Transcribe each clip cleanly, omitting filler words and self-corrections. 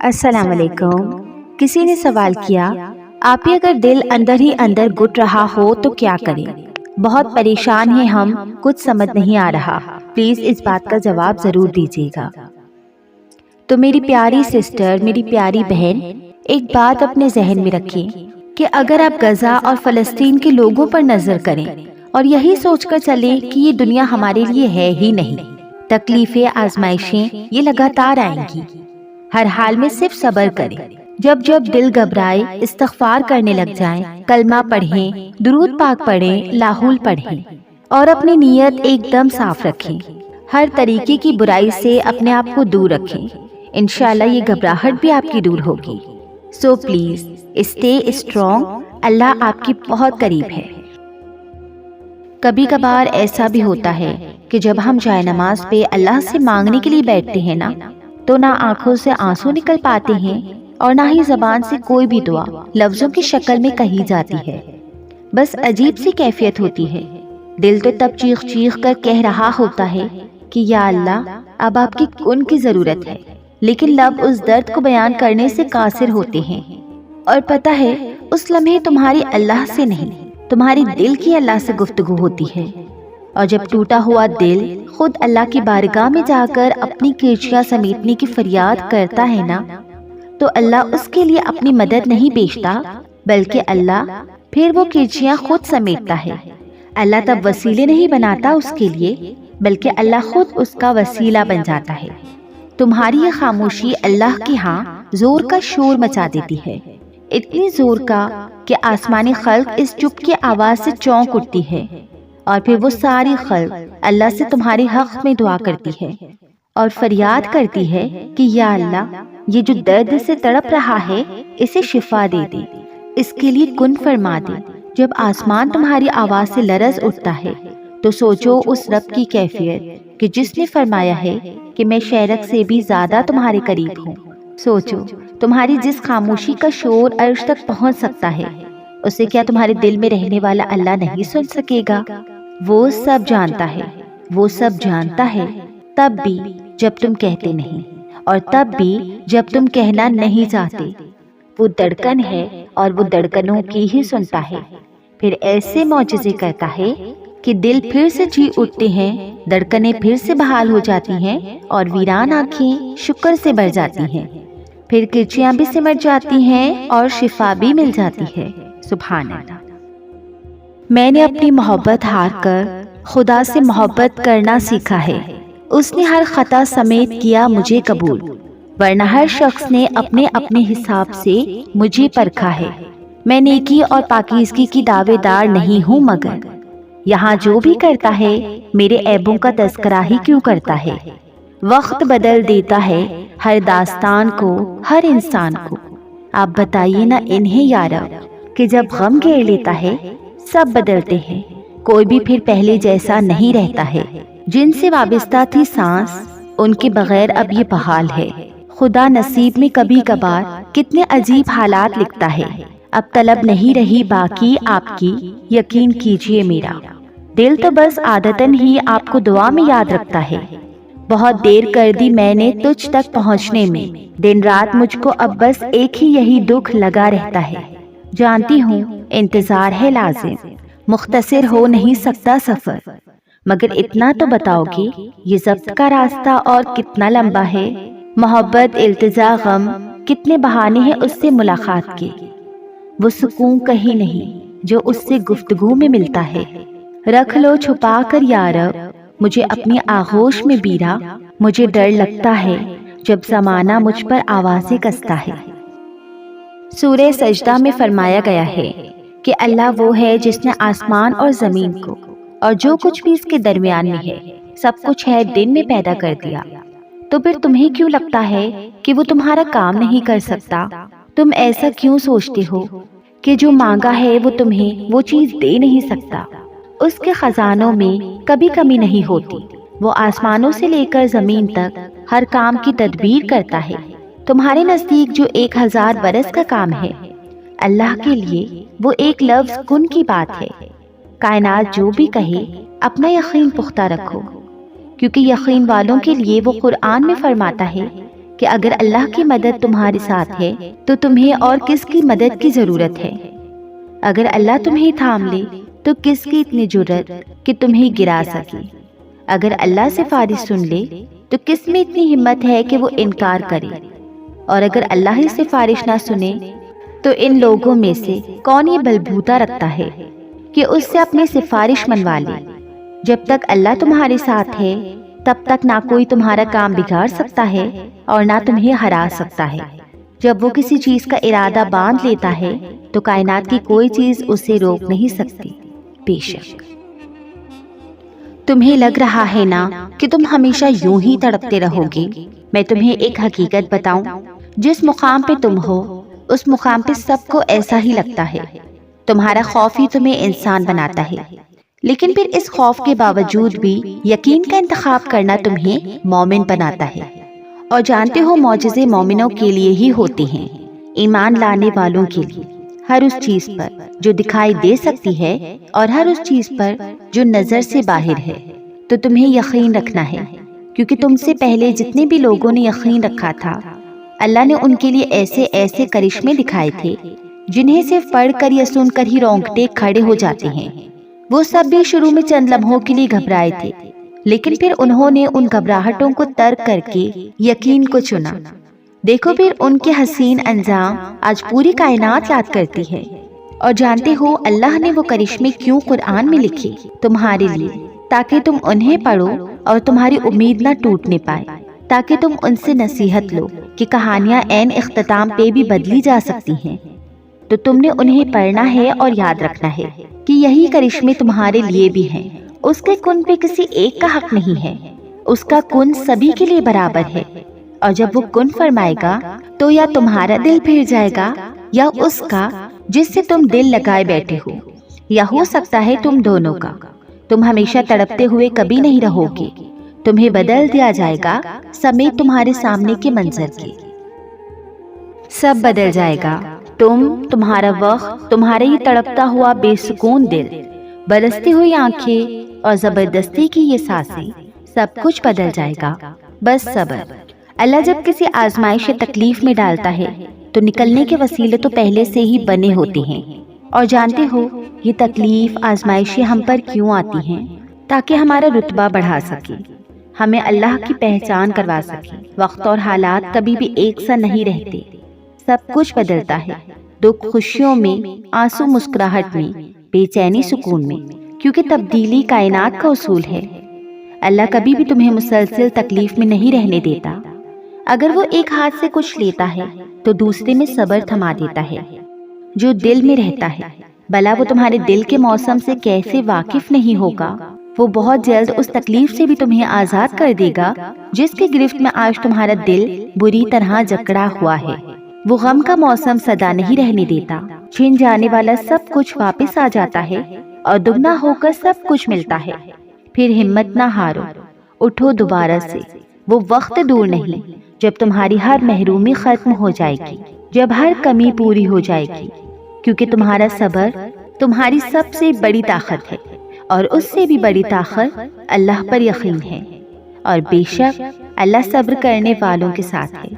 السلام علیکم۔ کسی نے سوال کیا، آپ ہی اگر دل اندر ہی اندر گٹ رہا ہو تو کیا کریں؟ بہت پریشان ہیں ہم، کچھ سمجھ نہیں آ رہا، پلیز اس بات کا جواب ضرور دیجیے گا۔ تو میری پیاری سسٹر، میری پیاری بہن، ایک بات اپنے ذہن میں رکھیں کہ اگر آپ غزہ اور فلسطین کے لوگوں پر نظر کریں اور یہی سوچ کر چلیں کہ یہ دنیا ہمارے لیے ہے ہی نہیں، تکلیفیں، آزمائشیں یہ لگاتار آئیں گی، ہر حال میں صرف صبر کریں۔ جب جب دل گھبرائے استغفار کرنے لگ جائیں، کلمہ پڑھیں، درود پاک پڑھیں، لاحول پڑھیں اور اپنی نیت ایک دم صاف رکھیں، ہر طریقے کی برائی سے اپنے آپ کو دور رکھیں، انشاءاللہ یہ گھبراہٹ بھی آپ کی دور ہوگی۔ سو پلیز اسٹے اسٹرانگ، اللہ آپ کی بہت قریب ہے۔ کبھی کبھار ایسا بھی ہوتا ہے کہ جب ہم جائے نماز پہ اللہ سے مانگنے کے لیے بیٹھتے ہیں نا، تو نہ آنکھوں سے آنسو نکل پاتے ہیں اور نہ ہی زبان سے کوئی بھی دعا لفظوں کی شکل میں کہی جاتی ہے، بس عجیب سی کیفیت ہوتی ہے۔ دل تو تب چیخ چیخ کر کہہ رہا ہوتا ہے کہ یا اللہ اب آپ کی کن کی ضرورت ہے، لیکن لب اس درد کو بیان کرنے سے قاصر ہوتے ہیں، اور پتہ ہے اس لمحے تمہاری اللہ سے نہیں، تمہاری دل کی اللہ سے گفتگو ہوتی ہے، اور جب ٹوٹا ہوا دل خود اللہ کی بارگاہ میں جا کر اپنی کرچیاں سمیٹنے کی فریاد کرتا ہے نا، تو اللہ اس کے لیے اپنی مدد نہیں بھیجتا، بلکہ اللہ پھر وہ کرچیاں خود سمیٹتا ہے۔ اللہ تب وسیلے نہیں بناتا اس کے لیے، بلکہ اللہ خود اس کا وسیلہ بن جاتا ہے۔ تمہاری یہ خاموشی اللہ کی ہاں زور کا شور مچا دیتی ہے، اتنی زور کا کہ آسمانی خلق اس چپ کی آواز سے چونک اٹھتی ہے، اور پھر وہ ساری خلق اللہ سے تمہاری حق میں دعا کرتی ہے اور فریاد کرتی ہے کہ یا اللہ یہ جو درد سے تڑپ رہا ہے اسے شفا دے دے، اس کے لیے کن فرما دے۔ جب آسمان تمہاری آواز سے لرز اٹھتا ہے تو سوچو اس رب کی کیفیت کہ جس نے فرمایا ہے کہ میں شہرک سے بھی زیادہ تمہارے قریب ہوں۔ سوچو تمہاری جس خاموشی کا شور عرش تک پہنچ سکتا ہے، اسے کیا تمہارے دل میں رہنے والا اللہ نہیں سن سکے گا؟ وہ سب جانتا ہے، وہ سب جانتا ہے، تب بھی جب تم کہتے نہیں، اور تب بھی جب تم کہنا نہیں چاہتے۔ وہ دھڑکن ہے اور وہ دھڑکنوں کی ہی سنتا ہے، پھر ایسے معجزے کرتا ہے کہ دل پھر سے جی اٹھتے ہیں، دھڑکنیں پھر سے بحال ہو جاتی ہیں اور ویران آنکھیں شکر سے بھر جاتی ہیں، پھر کرچیاں بھی سمٹ جاتی ہیں اور شفا بھی مل جاتی ہے۔ سبحان اللہ۔ میں نے اپنی محبت ہار کر خدا سے محبت کرنا سیکھا ہے، اس نے ہر خطا سمیت کیا مجھے قبول، ورنہ ہر شخص نے اپنے اپنے حساب سے مجھے پرکھا ہے۔ میں نیکی اور پاکیزگی کی دعوے دار نہیں ہوں، مگر یہاں جو بھی کرتا ہے میرے عیبوں کا تذکرہ ہی کیوں کرتا ہے۔ وقت بدل دیتا ہے ہر داستان کو، ہر انسان کو، آپ بتائیے نا انہیں یا رب کہ جب غم گھیر لیتا ہے سب بدلتے ہیں، کوئی بھی پھر پہلے جیسا نہیں رہتا ہے۔ جن سے وابستہ تھی سانس ان کے بغیر اب یہ بحال ہے، خدا نصیب میں کبھی کبھار کتنے عجیب حالات لکھتا ہے۔ اب طلب نہیں رہی باقی آپ کی، یقین کیجئے میرا دل تو بس عادتاً ہی آپ کو دعا میں یاد رکھتا ہے۔ بہت دیر کر دی میں نے تجھ تک پہنچنے میں، دن رات مجھ کو اب بس ایک ہی یہی دکھ لگا رہتا ہے۔ جانتی ہوں انتظار ہے لازم، مختصر ہو نہیں سکتا سفر، مگر اتنا تو بتاؤ کہ یہ ضبط کا راستہ اور کتنا لمبا ہے۔ محبت، التجا، غم، کتنے بہانے ہیں اس سے ملاقات کے، وہ سکون کہیں نہیں جو اس سے گفتگو میں ملتا ہے۔ رکھ لو چھپا کر یا رب مجھے اپنی آغوش میں بیرا، مجھے ڈر لگتا ہے جب زمانہ مجھ پر آوازیں کستا ہے۔ سورہ سجدہ میں فرمایا گیا ہے کہ اللہ وہ ہے جس نے آسمان اور زمین کو اور جو کچھ بھی اس کے درمیان میں ہے سب کچھ 6 دن میں پیدا کر دیا، تو پھر تمہیں کیوں لگتا ہے کہ وہ تمہارا کام نہیں کر سکتا؟ تم ایسا کیوں سوچتے ہو کہ جو مانگا ہے وہ تمہیں وہ چیز دے نہیں سکتا؟ اس کے خزانوں میں کبھی کمی نہیں ہوتی، وہ آسمانوں سے لے کر زمین تک ہر کام کی تدبیر کرتا ہے۔ تمہارے نزدیک جو 1000 برس کا کام ہے، اللہ کے لیے وہ ایک لفظ کن کی بات ہے۔ کائنات جو بھی کہے اپنا یقین پختہ رکھو، کیونکہ یقین والوں کے لیے وہ قرآن میں فرماتا ہے کہ اگر اللہ کی مدد تمہارے ساتھ ہے تو تمہیں اور کس کی مدد کی ضرورت ہے؟ اگر اللہ تمہیں تھام لے تو کس کی اتنی جرأت کہ تمہیں گرا سکے؟ اگر اللہ سفارش سن لے تو کس میں اتنی ہمت ہے کہ وہ انکار کرے؟ اور اگر اللہ ہی سفارش نہ سنے تو ان لوگوں میں سے کون یہ بلبوتا رکھتا ہے کہ اس سے اپنی سفارش منوا لے؟ جب تک اللہ تمہارے ساتھ ہے تب تک نہ کوئی تمہارا کام بگاڑ سکتا ہے اور نہ تمہیں ہرا سکتا ہے۔ جب وہ کسی چیز کا ارادہ باندھ لیتا ہے تو کائنات کی کوئی چیز اسے روک نہیں سکتی۔ بے شک تمہیں لگ رہا ہے نا کہ تم ہمیشہ یوں ہی تڑپتے رہو گے۔ میں تمہیں ایک حقیقت بتاؤں، جس مقام پہ تم ہو اس مقام پہ سب کو ایسا ہی لگتا ہے۔ تمہارا خوف ہی تمہیں انسان بناتا ہے، لیکن پھر اس خوف کے باوجود بھی یقین کا انتخاب کرنا تمہیں مومن بناتا ہے۔ اور جانتے ہو معجزے مومنوں کے لیے ہی ہوتے ہیں، ایمان لانے والوں کے لیے، ہر اس چیز پر جو دکھائی دے سکتی ہے اور ہر اس چیز پر جو نظر سے باہر ہے۔ تو تمہیں یقین رکھنا ہے، کیونکہ تم سے پہلے جتنے بھی لوگوں نے یقین رکھا تھا اللہ نے ان کے لیے ایسے ایسے کرشمے دکھائے تھے جنہیں صرف پڑھ کر یا سن کر ہی رونگٹے کھڑے ہو جاتے ہیں۔ وہ سب بھی شروع میں چند لمحوں کے لیے گھبرائے تھے، لیکن پھر انہوں نے ان گھبراہٹوں کو ترک کر کے یقین کو چنا۔ دیکھو پھر ان کے حسین انجام آج پوری کائنات یاد کرتی ہے۔ اور جانتے ہو اللہ نے وہ کرشمے کیوں قرآن میں لکھے؟ تمہارے لیے، تاکہ تم انہیں پڑھو اور تمہاری امید نہ ٹوٹنے پائے، تاکہ تم ان سے نصیحت لو کہ کہانیاں عین اختتام پہ بھی بدلی جا سکتی ہیں۔ تو تم نے انہیں پڑھنا ہے اور یاد رکھنا ہے کہ یہی کرشمے تمہارے لیے بھی ہیں۔ اس کے کن پہ کسی ایک کا حق نہیں ہے، اس کا کن سبھی کے لیے برابر ہے۔ اور جب وہ کن فرمائے گا تو یا تمہارا دل پھر جائے گا یا اس کا جس سے تم دل لگائے بیٹھے ہو، یا ہو سکتا ہے تم دونوں کا۔ تم ہمیشہ تڑپتے ہوئے کبھی نہیں رہو گے، تمہیں بدل دیا جائے گا سمیت تمہارے سامنے کے منظر کے۔ سب بدل جائے گا، تمہارا وقت، تمہارا یہ تڑپتا ہوا بے سکون دل، برستی ہوئی آنکھیں اور زبردستی کی یہ سانسیں، سب کچھ بدل جائے گا۔ بس صبر۔ اللہ جب کسی آزمائش یا تکلیف میں ڈالتا ہے تو نکلنے کے وسیلے تو پہلے سے ہی بنے ہوتے ہیں۔ اور جانتے ہو یہ تکلیف آزمائشیں ہم پر کیوں آتی ہیں؟ تاکہ ہمارا رتبہ بڑھا سکے، ہمیں اللہ کی پہچان کروا سکے۔ وقت اور حالات کبھی بھی ایک سا نہیں رہتے، سب کچھ بدلتا ہے، دکھ خوشیوں میں، آنسو مسکراہٹ میں، بے چینی سکون میں، کیونکہ تبدیلی کائنات کا اصول ہے۔ اللہ کبھی بھی تمہیں مسلسل تکلیف میں نہیں رہنے دیتا۔ اگر وہ ایک ہاتھ سے کچھ لیتا ہے تو دوسرے میں صبر تھما دیتا ہے جو دل میں رہتا ہے۔ بھلا وہ تمہارے دل کے موسم سے کیسے واقف نہیں ہوگا؟ وہ بہت جلد اس تکلیف سے بھی تمہیں آزاد کر دے گا جس کی گرفت میں آج تمہارا دل بری طرح جکڑا ہوا ہے۔ وہ غم کا موسم سدا نہیں رہنے دیتا، چھن جانے والا سب کچھ واپس آ جاتا ہے اور دگنا ہو کر سب کچھ ملتا ہے۔ پھر ہمت نہ ہارو، اٹھو دوبارہ سے۔ وہ وقت دور نہیں جب تمہاری ہر محرومی ختم ہو جائے گی، جب ہر کمی پوری ہو جائے گی، کیونکہ تمہارا صبر تمہاری سب سے بڑی طاقت ہے، اور اس سے بھی بڑی طاقت اللہ پر یقین ہے۔ اور بے شک اللہ صبر کرنے والوں کے ساتھ ہے،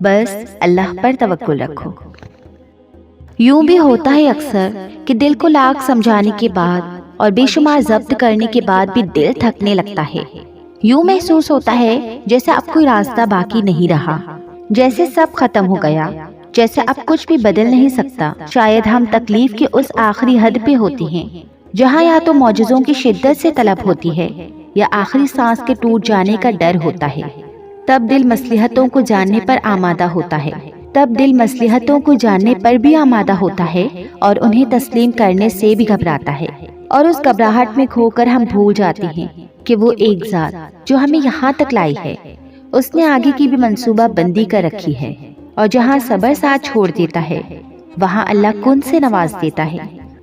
بس اللہ پر توکل رکھو۔ یوں بھی ہوتا ہے اکثر کہ دل کو لاکھ سمجھانے کے بعد اور بے شمار ضبط کرنے کے بعد بھی دل تھکنے لگتا ہے۔ یوں محسوس ہوتا ہے جیسے اب کوئی راستہ باقی نہیں رہا، جیسے سب ختم ہو گیا، جیسے اب کچھ بھی بدل نہیں سکتا۔ شاید ہم تکلیف کی اس آخری حد پہ ہوتی ہیں جہاں یا تو معجزوں کی شدت سے طلب ہوتی ہے یا آخری سانس کے ٹوٹ جانے کا ڈر ہوتا ہے۔ تب دل مصلحتوں کو جاننے پر آمادہ ہوتا ہے، اور انہیں تسلیم کرنے سے بھی گھبراتا ہے۔ اور اس گھبراہٹ میں کھو کر ہم بھول جاتے ہیں کہ وہ ایک ذات جو ہمیں یہاں تک لائی ہے، اس نے آگے کی بھی منصوبہ بندی کر رکھی ہے۔ اور جہاں صبر ساتھ چھوڑ دیتا ہے وہاں اللہ کن سے نواز دیتا ہے۔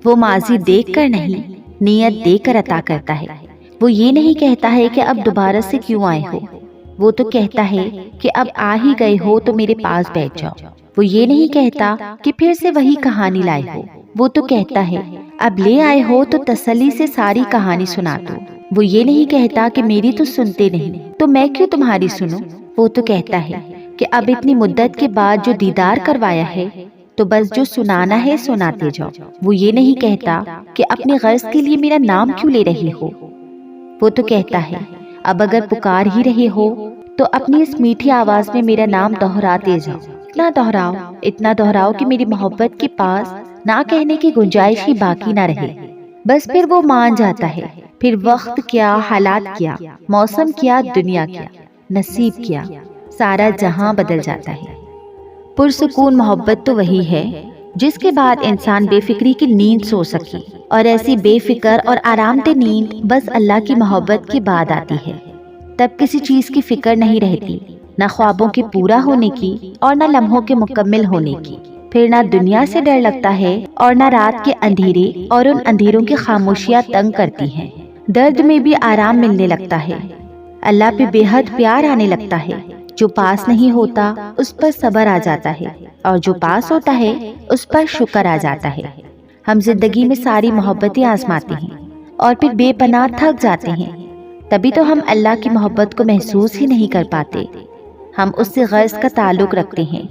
وہ ماضی دیکھ کر نہیں، نیت دیکھ کر عطا کرتا ہے۔ وہ یہ نہیں کہتا ہے کہ اب دوبارہ سے کیوں آئے ہو، وہ تو کہتا ہے کہ اب آ ہی گئے ہو تو میرے پاس بیٹھ جاؤ۔ وہ یہ نہیں کہتا کہ پھر سے وہی کہانی لائے ہو، وہ تو کہتا ہے اب لے آئے ہو تو تسلی سے ساری کہانی سنا دو۔ وہ یہ نہیں کہتا کہ میری تو سنتے نہیں تو میں کیوں تمہاری سنوں، وہ تو کہتا ہے کہ اب اتنی مدت کے بعد جو دیدار کروایا ہے تو بس جو سنانا ہے سناتے جاؤ۔ وہ یہ نہیں کہتا کہ اپنی غرض کے لیے میرا نام کیوں لے رہی ہو، وہ تو کہتا ہے اب اگر پکار ہی رہے ہو تو اپنی اس میٹھی آواز میں میرا نام دہراتے جاؤ، اتنا دہراؤ کہ میری محبت کے پاس نہ کہنے کی گنجائش ہی باقی نہ رہے۔ بس پھر وہ مان جاتا ہے، پھر وقت کیا، حالات کیا، موسم کیا، دنیا کیا، نصیب کیا، سارا جہاں بدل جاتا ہے۔ پرسکون محبت تو وہی ہے جس کے بعد انسان بے فکری کی نیند سو سکے، اور ایسی بے فکر اور آرام دہ نیند بس اللہ کی محبت کے بعد آتی ہے۔ تب کسی چیز کی فکر نہیں رہتی، نہ خوابوں کے پورا ہونے کی اور نہ لمحوں کے مکمل ہونے کی۔ پھر نہ دنیا سے ڈر لگتا ہے اور نہ رات کے اندھیرے اور ان اندھیروں کی خاموشیاں تنگ کرتی ہیں۔ درد میں بھی آرام ملنے لگتا ہے، اللہ پہ بے حد پیار آنے لگتا ہے۔ جو پاس نہیں ہوتا اس پر صبر آ جاتا ہے، اور جو پاس ہوتا ہے اس پر شکر آ جاتا ہے۔ ہم زندگی میں ساری محبتیں آزماتے ہیں اور پھر بے پناہ تھک جاتے ہیں، تبھی تو ہم اللہ کی محبت کو محسوس ہی نہیں کر پاتے۔ ہم اس سے غرض کا تعلق رکھتے ہیں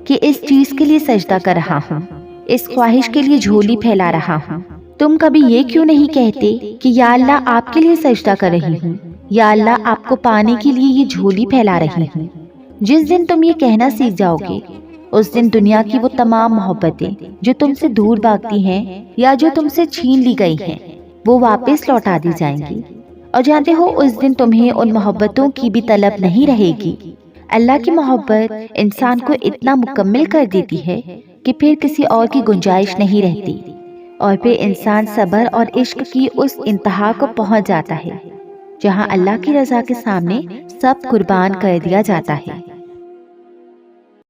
کہ اس چیز کے لیے سجدہ کر رہا ہوں، اس خواہش کے لیے جھولی پھیلا رہا ہوں۔ تم کبھی یہ کیوں نہیں کہتے کہ یا اللہ آپ کے لیے سجدہ کر رہی ہوں، یا اللہ آپ کو پانے کے لیے یہ جھولی پھیلا رہی ہوں۔ جس دن تم یہ کہنا سیکھ جاؤ گے اس دن دنیا کی وہ تمام محبتیں جو تم سے دور بھاگتی ہیں یا جو تم سے چھین لی گئی ہیں وہ واپس لوٹا دی جائیں گی، اور جانتے ہو اس دن تمہیں ان محبتوں کی بھی طلب نہیں رہے گی۔ اللہ کی محبت انسان کو اتنا مکمل کر دیتی ہے کہ پھر کسی اور کی گنجائش نہیں رہتی، اور پھر انسان صبر اور عشق کی اس انتہا کو پہنچ جاتا ہے جہاں اللہ کی رضا کے سامنے سب قربان کر دیا جاتا ہے۔